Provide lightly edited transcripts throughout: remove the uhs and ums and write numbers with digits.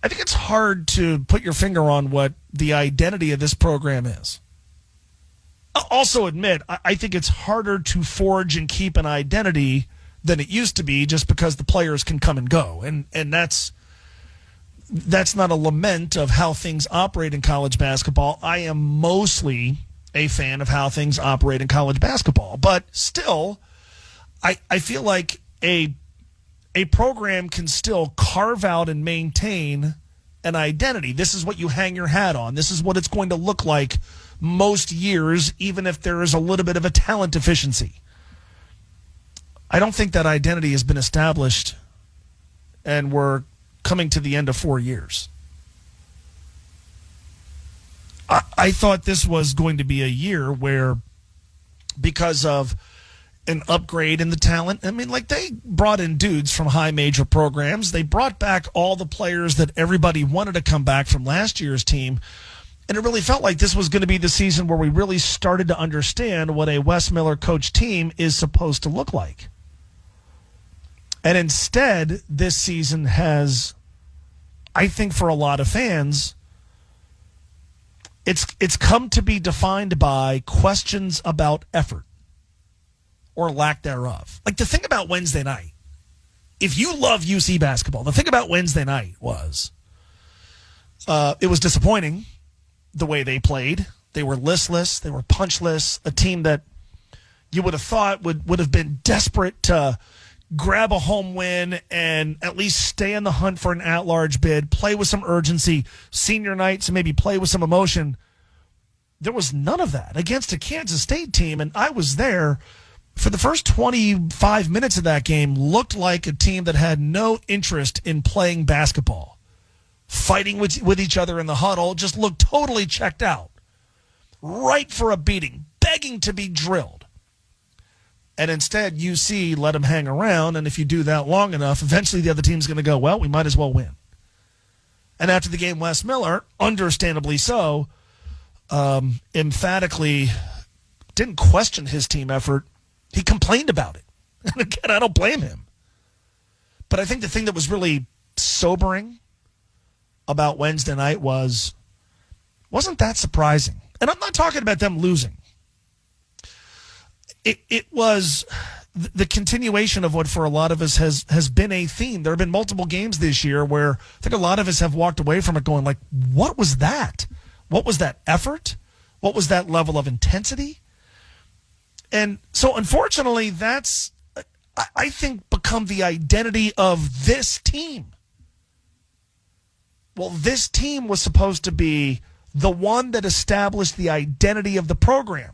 I think it's hard to put your finger on what the identity of this program is. I'll also admit, I think it's harder to forge and keep an identity than it used to be just because the players can come and go. And that's not a lament of how things operate in college basketball. I am mostly a fan of how things operate in college basketball. But still, I feel like a program can still carve out and maintain an identity. This is what you hang your hat on. This is what it's going to look like most years, even if there is a little bit of a talent deficiency. I don't think that identity has been established, and we're coming to the end of 4 years. I thought this was going to be a year where, because of an upgrade in the talent, I mean, like, they brought in dudes from high major programs. They brought back all the players that everybody wanted to come back from last year's team. And it really felt like this was going to be the season where we really started to understand what a Wes Miller coach team is supposed to look like. And instead, this season has, I think for a lot of fans, it's come to be defined by questions about effort or lack thereof. Like, the thing about Wednesday night, if you love UC basketball, the thing about Wednesday night was it was disappointing the way they played. They were listless. They were punchless. A team that you would have thought would have been desperate to grab a home win and at least stay in the hunt for an at-large bid, play with some urgency, senior night, so maybe play with some emotion. There was none of that against a Kansas State team, and I was there for the first 25 minutes of that game. Looked like a team that had no interest in playing basketball. Fighting with each other in the huddle, just looked totally checked out. Ripe for a beating, begging to be drilled. And instead, UC let them hang around, and if you do that long enough, eventually the other team's going to go, well, we might as well win. And after the game, Wes Miller, understandably so, emphatically didn't question his team effort. He complained about it. And again, I don't blame him. But I think the thing that was really sobering about Wednesday night wasn't that surprising. And I'm not talking about them losing. It was the continuation of what for a lot of us has been a theme. There have been multiple games this year where I think a lot of us have walked away from it going like, what was that? What was that effort? What was that level of intensity? And so unfortunately, that's, I think, become the identity of this team. Well, this team was supposed to be the one that established the identity of the program.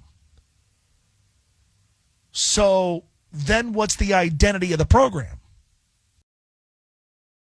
So then what's the identity of the program?